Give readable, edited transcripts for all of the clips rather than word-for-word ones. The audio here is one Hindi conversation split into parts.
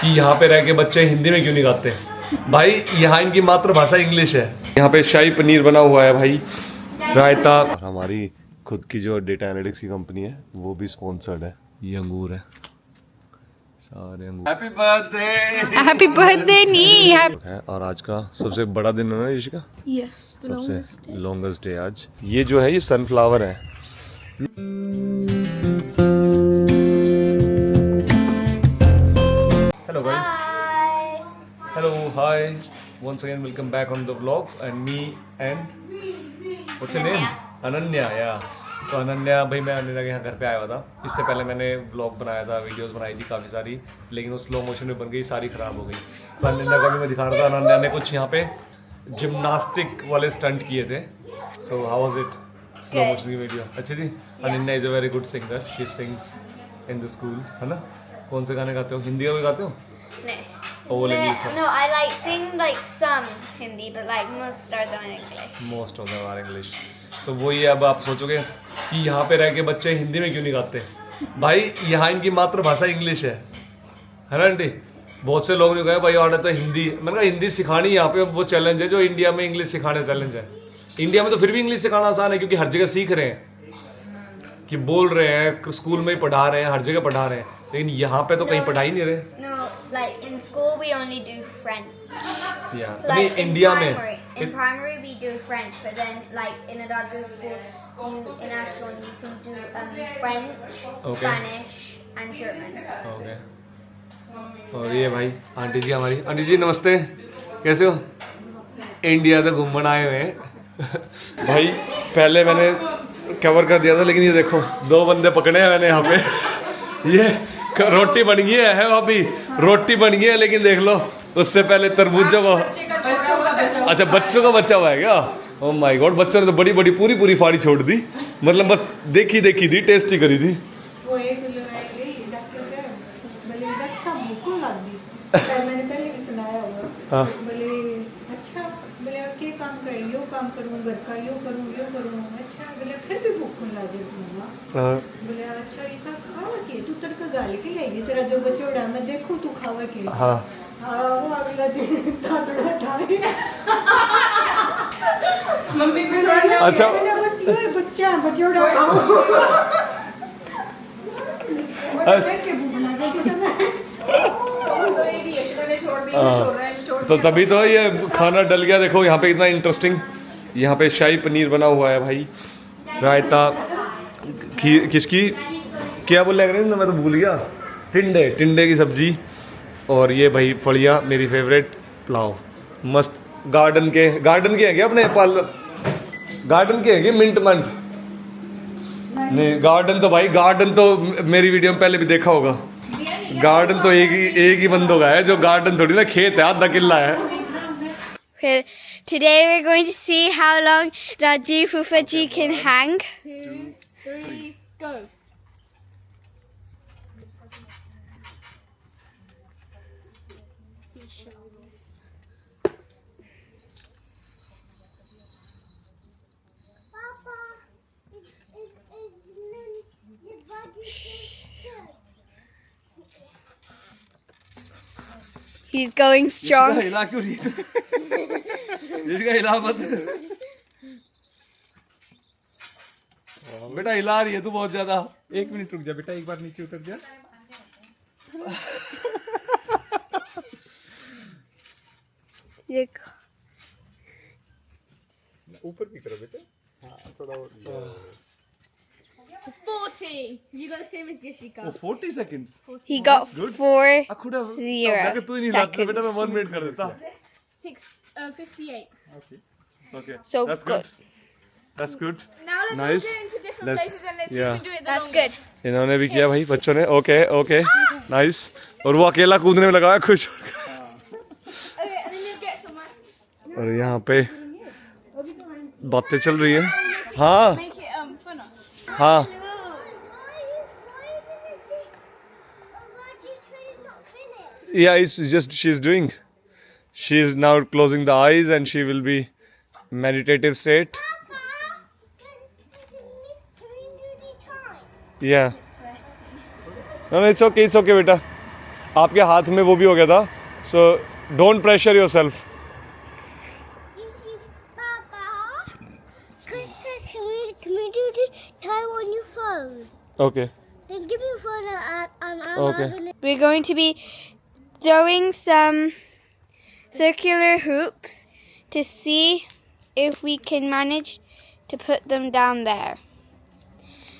कि यहाँ पे रह के बच्चे हिंदी में क्यों नहीं गाते। भाई यहाँ इनकी मातृभाषा इंग्लिश है। यहाँ पे शाही पनीर बना हुआ है भाई, रायता, और हमारी खुद की जो डेटा एनालिटिक्स की कंपनी है वो भी स्पॉन्सर्ड है। ये अंगूर है, सारे अंगूर। Happy birthday. हैप्पी बर्थडे नी है। और आज का सबसे बड़ा दिन है ना यशिका? यस, सबसे लॉन्गेस्ट डे आज। ये जो है ये सनफ्लावर है। Hello guys, hello hi, once again welcome back on the vlog and me and what's your name? Ananya. या तो अनन्या भाई, मैं अनन्या के यहाँ घर पे आया हुआ था। इससे पहले मैंने व्लॉग बनाया था, वीडियोस बनाई थी काफ़ी सारी, लेकिन वो स्लो मोशन में बन गई, सारी ख़राब हो गई। तो अनन्या का भी मैं दिखा रहा था। अनन्या ने कुछ यहाँ पे जिम्नास्टिक वाले स्टंट किए थे। So how was it? Slow motion की वीडियो अच्छी थी। Ananya is a very good singer, she sings in the school, है ना? कौन से गाने गाते हो? हिंदी का भी गाते हो? No, I like sing like some Hindi, but like most are done in English. Most of them are English. तो वही अब आप सोचोगे कि यहाँ पे रह के बच्चे हिंदी में क्यों नहीं गाते। भाई यहाँ इनकी मातृभाषा इंग्लिश है ना आंटी? बहुत से लोग जो गए भाई और तो हिंदी, मैंने कहा हिंदी सिखानी यहाँ पे वो चैलेंज है जो इंडिया में इंग्लिश सिखाने चैलेंज है। इंडिया में तो फिर भी इंग्लिश सिखाना आसान है क्योंकि हर जगह सीख रहे हैं, कि बोल रहे हैं, स्कूल में ही पढ़ा रहे हैं, हर जगह पढ़ा रहे हैं। लेकिन यहाँ पे तो कहीं पढ़ा ही नहीं रहे। No, like in school we only do French. Yeah. So like in India primary, में in primary we do French, but then like in another school, in Ashland you can do French, Okay. Spanish, and German. Okay. और ये भाई आंटी जी हमारी, आंटी जी नमस्ते, कैसे हो? इंडिया से घूमने आए हुए हैं। भाई पहले मैंने कवर कर दिया था, लेकिन ये देखो दो बंदे पकड़े हैं मैंने यहाँ पे। ये रोटी बन गई है भाभी, रोटी बन गई है, लेकिन देख लो उससे पहले तरबूजों को, अच्छा बच्चों का बच्चा हुआ है क्या? ओह माय गॉड, बच्चों ने तो बड़ी बड़ी पूरी पूरी फाड़ी छोड़ दी, मतलब बस देखी देखी थी, टेस्टी करी थी। वो एक डॉक्टर के बोले डॉक्टर साहब भूख लग गई, मैंने पहले भी सुनाया होगा। हाँ। बोले अच्छा, बोले क्या काम करें, यो काम करूँ घर का, यो करूँ अच्छा, बोले फिर भी भूख लगे मम्मा। हाँ। बोले अच्छा ये सब खावा के तू तड़का गाल के लाएगी, तेरा जो बचोड़ा मैं देखूँ तू खावा के। हाँ। वो अगला दिन तासड़ा ठाई मम्मी को अच्छा। बस ये बच्चा बचोड़ा खाओ। तो तभी तो ये खाना डल गया। देखो यहाँ पे इतना इंटरेस्टिंग, यहाँ पे शाही पनीर बना हुआ है भाई, रायता, किसकी क्या बोल रहे हैं, मैं तो भूल गया, टिंडे की सब्जी, और ये भाई फलियाँ मेरी फेवरेट, पुलाव मस्त। गार्डन के हैं क्या अपने पाल, गार्डन के हैं क्या? मिंट नहीं, गार्डन तो भाई, गार्डन तो मेरी वीडियो में पहले भी देखा होगा। गार्डन तो एक ही बंदों का है, जो गार्डन थोड़ी ना खेत है, आधा किला है। Today we're going to see how long Rajiv Fufaji can hang. 2, 3, go. He's going strong. हिला क्यों रही है? इसका हिला मत बेटा, हिला रही है तू बहुत ज्यादा। 1 मिनट रुक जा बेटा, एक बार नीचे उतर जा। देखो ऊपर की तरफ बेटा, हाँ थोड़ा और। 40. You got the same as Yashika. 40 seconds. he got good. 4 खुद मैं 0 तू ही नहीं लाता बेटा, मैं seconds. 1 मिनट कर देता। 58. Okay. So That's good. That's good. Now let's Nice. all go into different Let's- places and let's see yeah. who can do it the That's longest. good. इन्होंने भी किया भाई, बच्चों ने। Okay nice. और वो अकेला कूदने में लगा है खुश। Okay, and then you'll get someone. और यहाँ पे बातें चल रही है। हाँ Make it funner. हाँ। Yeah, it's just she's doing. She is now closing the eyes and she will be meditative state. Yeah. No, it's okay, बेटा। आपके हाथ में वो भी हो गया था, so don't pressure your self. Papa, can we do the time on your phone? Okay. Then give me your phone and Okay. We're going to be throwing some circular hoops to see if we can manage to put them down there.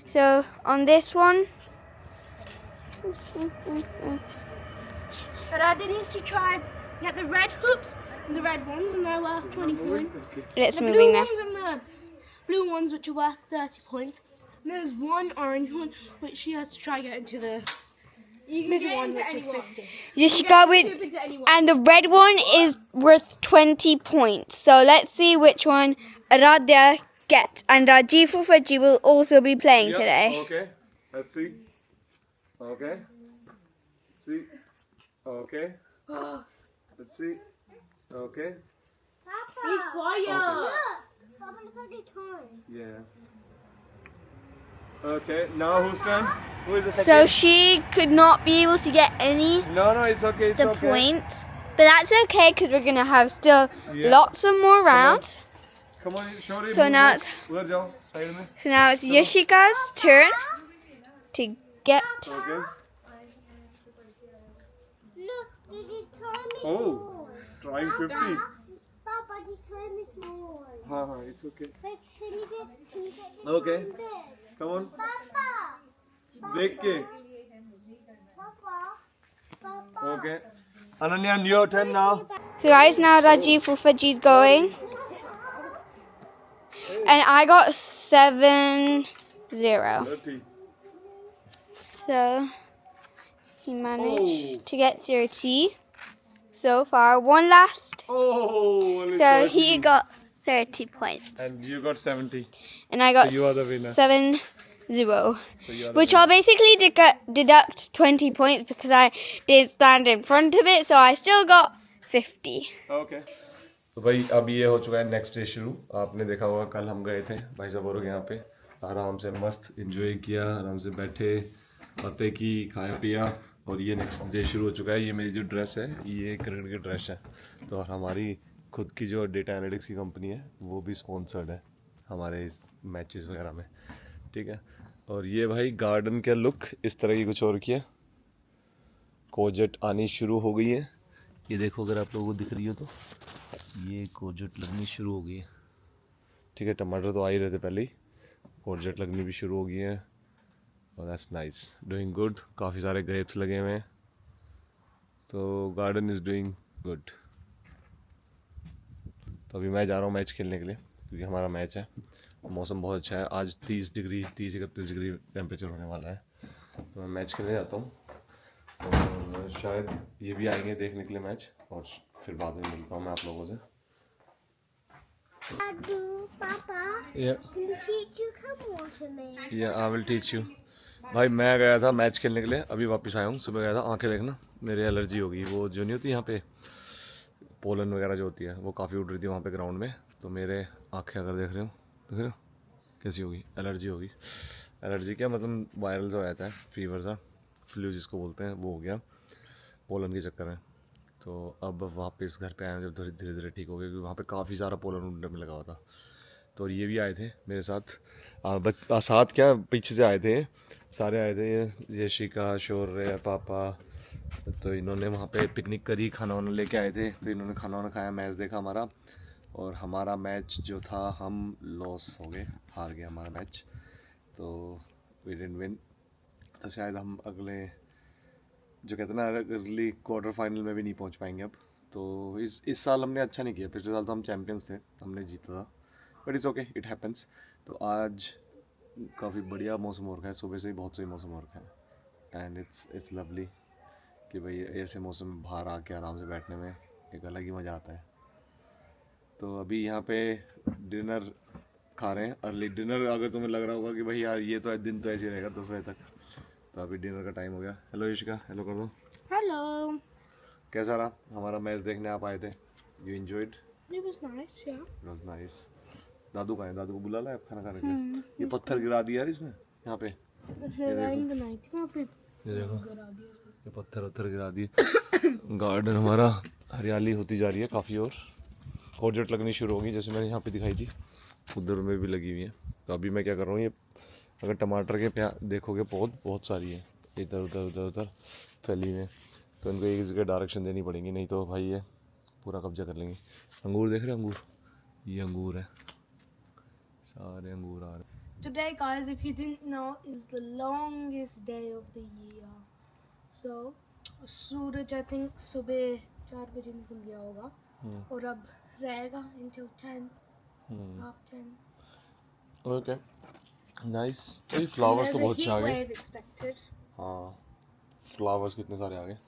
So on this one, Radha needs to try and get the red hoops and the red ones, and they're worth 20 points. it's The blue moving now. ones and the blue ones, which are worth 30 points. And there's one orange one, which she has to try get into the middle one, which is 50. Yashika with, and the red one is worth 20 points. So let's see which one Aradhya gets. And Rajiv Fufaji will also be playing today. Okay. Let's see. Okay. See. Okay. Let's see. Okay. Be quiet. Papa, look at the time. Yeah. Okay. Now whose turn? Who is the second? So she could not be able to get any No, it's okay. It's the okay. points. But that's okay because we're going to have still Yeah. lots of more rounds. Come on, Shorty. So move now it. उधर जाओ, side में. So now it's Yashika's turn to get. Okay. Look, the time is Oh, more. trying 50. Papa, the time is more. हाँ, it's okay. Wait, can you get the Okay. this? Come on. Papa, देख के. Papa. Okay. Ananya, your turn now. So guys, now Rajiv Fufaji's going. And I got 7-0. 30. So he managed to get 30 so far. One last. Oh. only So 30. he got 30 points. And you got 70. And I got So you are the winner. 7-0. So you are the Which I'll basically deduct 20 points because I didn't stand in front of it. So I still got 50. Okay. तो भाई अब ये हो चुका है नेक्स्ट डे शुरू. आपने देखा होगा कल हम गए थे भाई साहब और यहाँ पे आराम से मस्त एंजॉय किया, आराम से बैठे, बातें की, खाया पिया. और ये नेक्स्ट डे शुरू हो चुका है. ये मेरी जो ड्रेस है ये क्रिकेट की ड्रेस है. तो और हमारी खुद की जो डेटा एनालिटिक्स की कंपनी है वो भी स्पॉन्सर्ड है हमारे इस मैचेस वगैरह में. ठीक है. और ये भाई गार्डन का लुक इस तरह की कुछ और की है. कोजट आनी शुरू हो गई है. ये देखो अगर आप लोगों को दिख रही हो तो ये कोजट लगनी शुरू हो गई है. ठीक है. टमाटर तो आ ही रहे थे पहले ही. कोजट लगनी भी शुरू हो गई है. और दैट्स नाइस. Doing good. काफ़ी सारे ग्रेप्स लगे हुए हैं. तो गार्डन इज़ डूइंग गुड. तो अभी मैं जा रहा हूँ मैच खेलने के लिए क्योंकि हमारा मैच है. मौसम बहुत अच्छा है. आज 30-31 डिग्री टेम्परेचर होने वाला है. तो मैं मैच खेलने जाता हूँ. और शायद ये भी आएंगे देखने के लिए मैच. और फिर बाद में मिलता हूँ मैं आप लोगों से. Papa, Yeah. can you teach you come water me? Yeah, I will teach you. भाई मैं गया था मैच खेलने के लिए. अभी वापस आया हूँ. सुबह गया था. आंखें देखना मेरी एलर्जी हो गई. वो जो नहीं होती यहाँ पे पोलन वगैरह जो होती है वो काफ़ी उड़ रही थी वहाँ पे ग्राउंड में. तो मेरे आंखें अगर देख रहे हो कैसी होगी. एलर्जी होगी. एलर्जी क्या मतलब वायरल जो रहता है फीवर सा, फ्लू जिसको बोलते हैं, वो हो गया पोलन के चक्कर में. तो अब वापस घर पे आए जब धीरे धीरे ठीक हो गया क्योंकि वहाँ पे काफ़ी सारा पोलन उड़ने में लगा हुआ था. तो ये भी आए थे मेरे साथ. साथ क्या पीछे से आए थे, सारे आए थे. यशिका, शौर्य, पापा. तो इन्होंने वहाँ पे पिकनिक करी, खाना वाना लेके आए थे. तो इन्होंने खाना वाना खाया, मैच देखा हमारा. और हमारा मैच जो था हम लॉस हो गए, हार गए हमारा मैच. तो वी डिडंट विन. तो शायद हम अगले जो कहते हैं ना अगली क्वार्टर फाइनल में भी नहीं पहुंच पाएंगे अब. तो इस साल हमने अच्छा नहीं किया. पिछले साल तो हम चैम्पियंस थे, हमने जीता था. But it's okay, it happens. तो आज काफ़ी बढ़िया मौसम हो रखा है. सुबह से ही बहुत सही मौसम हो रखा है. एंड इट्स लवली कि भाई ऐसे मौसम में बाहर आके आराम से बैठने में एक अलग ही मज़ा आता है. तो अभी यहाँ पे डिनर खा रहे हैं. Early dinner. अगर तुम्हें लग रहा होगा कि भाई यार ये तो दिन तो ऐसे ही रहेगा 10 बजे तक, तो अभी डिनर का टाइम हो गया. हेलो यशिका, हेलो कर दो. Hello. कैसा रहा हमारा मैच देखने आप आए थे? You enjoyed? It was nice, yeah. It was nice. दादू कहाँ है? दादू को बुला ला आप खाना खाने के लिए. ये पत्थर गिरा दिया यार इसने यहाँ पे. The night. ये देखो ये पत्थर उत्थर गिरा दिए। गार्डन हमारा हरियाली होती जा रही है काफ़ी, और ऑर्चर्ड लगनी शुरू होगी जैसे मैंने यहाँ पे दिखाई थी, उधर में भी लगी हुई है। तो अभी मैं क्या कर रहा हूँ, ये अगर टमाटर के देखोगे पौध बहुत सारी है इधर उधर उधर उधर फैली में, तो इनको एक जगह डायरेक्शन देनी पड़ेगी, नहीं तो भाई ये पूरा कब्जा कर लेंगे। अंगूर देख रहे हो, अंगूर, ये अंगूर है, सारे अंगूर आ रहे हैं। Today, guys, if you didn't know, is the longest day of the year. So, Suraj I think सुबह 4 बजे निकल गया होगा और अब रहेगा until 10, half 10. Okay nice. ये फ्लावर्स तो बहुत अच्छे आ गए। Wave expected. हाँ फ्लावर्स कितने सारे आ गए,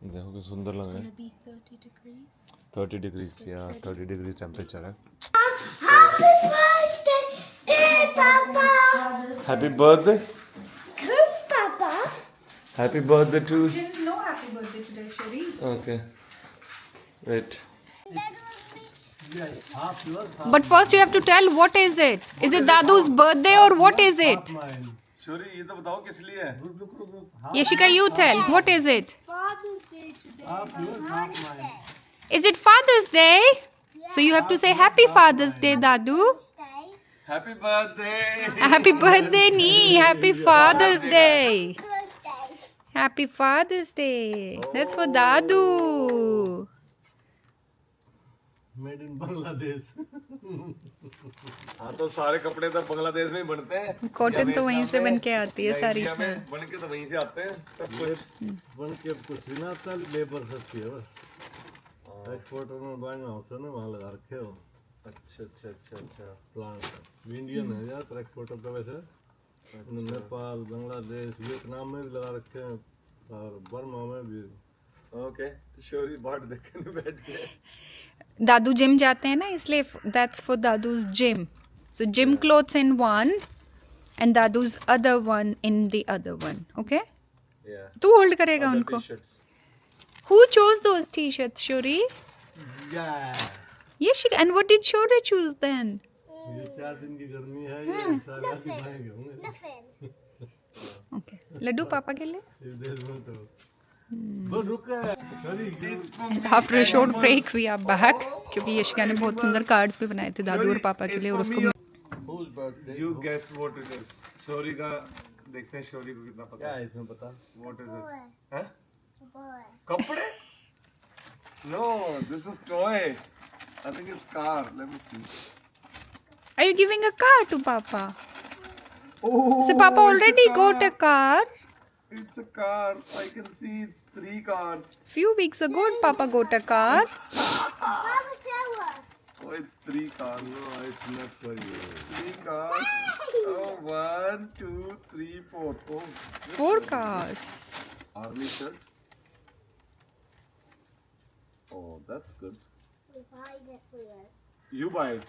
देखो कि सुंदर लग रहे हैं। Gonna be 30 degrees. 30 डिग्रीज या 30 डिग्री टेम्परेचर है। Happy birthday, happy birthday, Papa. Happy birthday to. There is no happy birthday today, Shuri. Okay wait, But first you have to tell what is it? Is it Dadu's birthday or what is it? शोरी ये तो बताओ किस लिए है। Yashika, you tell. What is it? Father's Day today. Is it Father's Day? So you have to say Happy Father's Day, Dadu. Happy birthday. Happy birthday, Nee. Happy Father's Day. Birthday. Happy Father's Day. That's for Dadu. Made in Bangladesh. हाँ तो सारे कपड़े तो बांग्लादेश में ही बनते हैं। कॉटन तो वहीं से बन के आती है सारी। इंडिया में बन के तो वहीं से आते हैं सब कुछ। बन के कुछ भी ना आता, लेबर सस्ती है बस। एक्सपोर्टर में बाइंग हाउस है ना, वहाँ लगा रखे हो। अच्छा अच्छा अच्छा अच्छा। प्लांट इंडियन है यार, एक्सपोर्टर तो वैसे नेपाल, बांग्लादेश, वियतनाम में भी लगा रखे हैं और बर्मा में भी। ओके शोरी बाट देखने बैठ गए। दादू जिम जाते हैं ना, इसलिए that's for Dadu's gym. So gym clothes in one and Dadu's other one in the other one. Okay? Yeah. तू होल्ड करेगा उनको। Who chose those t-shirts, Shuri? Yashika. And what did Shuri choose then? ये 4 दिन की गर्मी है, ये सारे दिखाएंगे होंगे। Nothing. Okay. लड्डू पापा के लिए। इस देश में तो बस रुक गए। And after a short break we are back क्योंकि यशिका ने बहुत सुंदर कार्ड्स भी बनाए थे दादू और पापा के लिए, और उसको You guess what it is. शोरी का देखते हैं शोरी को कितना पता क्या है। है इसमें पता? What is it? हैं? Boy. कपड़े? No, this is toy. I think it's car. Let me see. Are you giving a car to Papa? Oh, So Papa already got a car. It's a car. I can see it's 3 cars. Few weeks ago Papa got a car. Papa, show us. Oh, it's 3 cars. No, it's not for you. 3 cars. Oh, 1, 2, 3, 4. Oh, 4 cars. army shirt. Oh, that's good. We buy it for you. You buy it.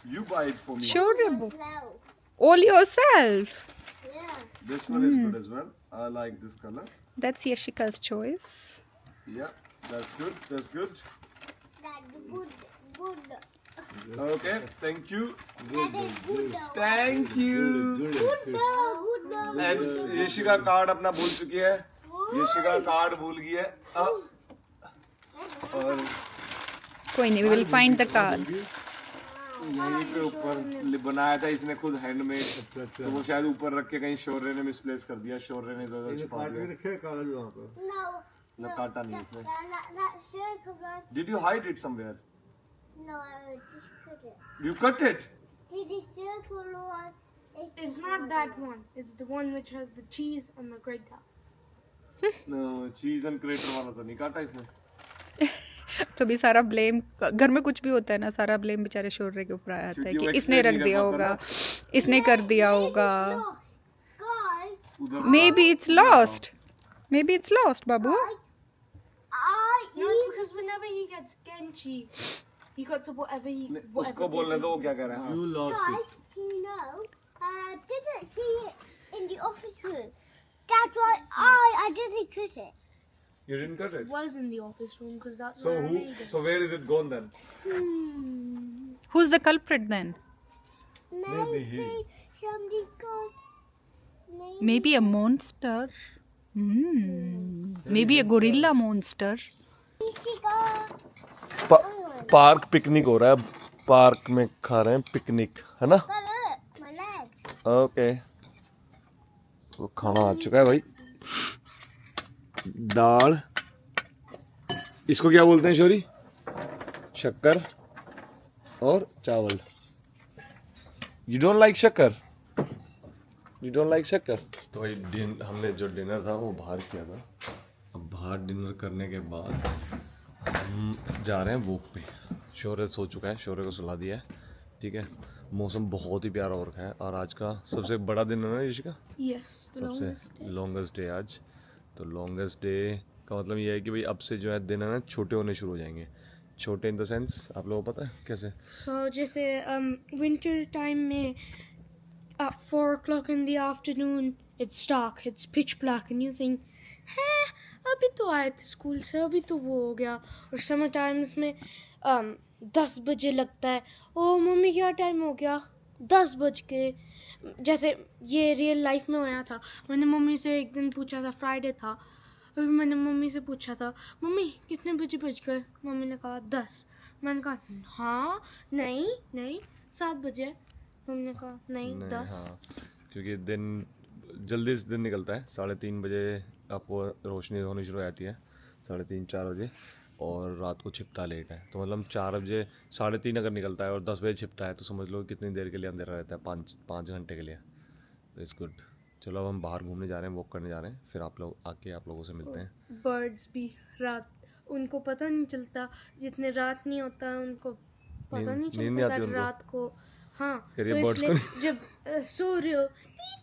You buy it for me. Sure, Rebu. Flow. All yourself. Yeah. This one is good as well. I like this color. That's Yashika's choice. Yeah, that's good. That's good. That's good. Good. Okay, thank you. That is good. Thank you. Good. Good. And Yashika card अपना भूल चुकी है। यशिका कार्ड भूल गई है। और कोई नहीं, we will find the cards. यहीं पे ऊपर बनाया था इसने खुद हैंडमेड, तो वो शायद ऊपर रख के कहीं शौर्य ने मिसप्लेस कर दिया, शौर्य ने इधर छुपा काट के दिया। रखे कागज वहाँ पर। No. न काटा नहीं इसने। That circle one. Did you hide it somewhere? No, I just cut it. You cut it? Did the circle one? It's not that one. It's the one which has the cheese and the grater. No, cheese and crater वाला तो नहीं काटा इसने। तो भी सारा ब्लेम, घर में कुछ भी होता है ना, सारा ब्लेम बेचारे शौर्य के ऊपर आ जाता है क्योंकि कि वो इसने रख explain नहीं दिया कर होगा, पाता इसने कर दिया होगा। Guys, उधर Maybe it's lost. Maybe it's lost, Babu. I No, it's because whenever he gets Genchi, he cuts up whatever he. उसको बोलने दो वो क्या कह रहा है। You lost it. guys, you know, didn't see it in the office room. That's why I didn't cut it. You didn't cut it. Was in the office room because that's So where I who? made it. So where is it gone then? Who's the culprit then? Maybe somebody got. Maybe a monster. Maybe a gorilla monster. किसी का पार्क पिकनिक हो रहा है, पार्क में खा रहे हैं पिकनिक, है ना? my legs. ओके, तो खाना आ चुका है भाई। दाल, इसको क्या बोलते हैं शोरी? शक्कर और चावल। यू डोंट लाइक शक्कर? यू डोंट लाइक शक्कर? तो भाई हमने जो डिनर था वो बाहर किया था। अब बाहर डिनर करने के बाद हम जा रहे हैं वॉक पे। शौर्य सो चुका है, शौर्य को सुला दिया है, ठीक है। मौसम बहुत ही प्यारा हो रखा है और आज का सबसे बड़ा दिन है ना यशिका? Yes, the longest सबसे day. लॉन्गेस्ट डे आज। तो लॉन्गेस्ट डे का मतलब ये है कि भाई अब से जो है दिन है ना छोटे होने शुरू हो जाएंगे। छोटे इन द सेंस, आप लोगों को पता है कैसे? So जैसे winter time में at 4 o'clock in the afternoon it's dark, it's pitch black and you think, अभी तो आए थे स्कूल से, अभी तो वो हो गया। और समर टाइम्स में 10 बजे लगता है, ओ मम्मी क्या टाइम हो गया, 10 बज के। जैसे ये रियल लाइफ में होया था। मैंने मम्मी से एक दिन पूछा था, फ्राइडे था, और मैंने मम्मी से पूछा था, मम्मी कितने बजे बज गए? मम्मी ने कहा 10। मैंने कहा हाँ, नहीं 7 बजे। मम्मी ने कहा नहीं 10। हाँ, क्योंकि दिन जल्दी से दिन निकलता है। 3:30 बजे आपको रोशनी होनी शुरू हो जाती है, 3:30-4 बजे, और रात को छिपता लेट है। तो मतलब 4 बजे 3:30 अगर निकलता है और 10 बजे छिपता है तो समझ लो कितनी देर के लिए अंधेरा रहता है, 5 घंटे के लिए। तो इट्स गुड। चलो अब हम बाहर घूमने जा रहे हैं, वॉक करने जा रहे हैं, फिर आप लोग आके आप लोगों से मिलते हैं। बर्ड्स भी रात, उनको पता नहीं चलता, जितने रात नहीं होता है उनको पता नहीं नींद नहीं चलता आती उनको? रात को। हाँ, कह रही तो है birds इसलिए को जब सो रहे हो tweet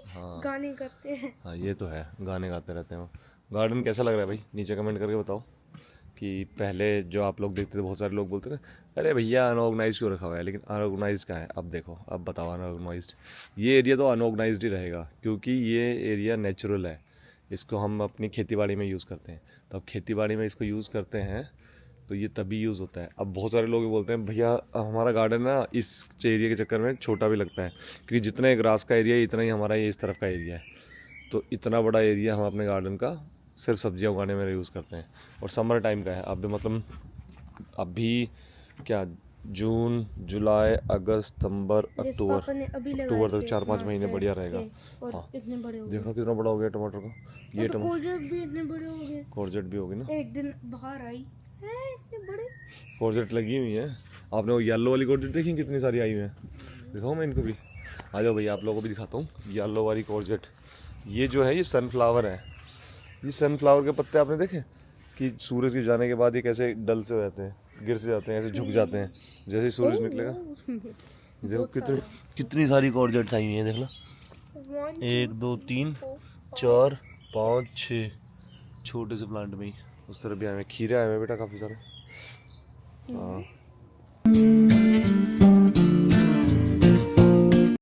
हाँ। गाने करते हैं। हाँ ये तो है, गाने गाते रहते हैं वो। गार्डन कैसा लग रहा है भाई? नीचे कमेंट करके बताओ कि पहले जो आप लोग देखते थे, बहुत सारे लोग बोलते थे अरे भैया अनऑर्गेनाइज क्यों रखा हुआ है, लेकिन अनऑर्गेनाइज क्या है? अब देखो, अब बताओ अनऑर्गेनाइज। ये एरिया तो अनऑर्गेनाइज्ड ही रहेगा क्योंकि ये एरिया नेचुरल है। इसको हम अपनी खेतीबाड़ी में यूज़ करते हैं, तो अब खेतीबाड़ी में इसको यूज़ करते हैं तो ये तभी यूज़ होता है। अब बहुत सारे लोग बोलते हैं भैया हमारा गार्डन ना इस एरिया के चक्कर में छोटा भी लगता है, क्योंकि जितना ग्रास का एरिया है इतना ही हमारा ये इस तरफ का एरिया है। तो इतना बड़ा एरिया हम अपने गार्डन का सिर्फ सब्जियां उगाने में यूज़ करते हैं। और समर टाइम का है अभी, मतलब अभी क्या, जून, जुलाई, अगस्त, सितंबर, अक्टूबर तक 4-5 महीने बढ़िया रहेगा। हाँ, इतने बड़े हो गए। देखो कितना बड़ा हो गया टमाटर का। ये टमाटर कोर्जेट भी इतने बड़े हो गए। कोर्जेट भी होगी ना, एक दिन बाहर आई है, इतने बड़े। कोर्जेट लगी हुई है। आपने वो येलो वाली कोर्जेट देखी कितनी सारी आई हुई है? दिखाऊँ मैं इनको भी? आ जाओ भैया, आप लोगों को भी दिखाता हूँ येलो वाली कोर्जेट। ये जो है ये सनफ्लावर है। ये सनफ्लावर के पत्ते आपने देखे कि सूरज के जाने के बाद ये कैसे डल से हो जाते हैं, गिर से जाते हैं, ऐसे झुक जाते हैं जैसे ही सूरज निकलेगा। देखो कितनी सारी कोर्जेट्स आई हुई हैं, देख लो। 1 2 3 4 5 6 छोटे से प्लांट में ही। उस तरफ भी आए हुए, खीरे आए हुए बेटा काफ़ी सारे। हाँ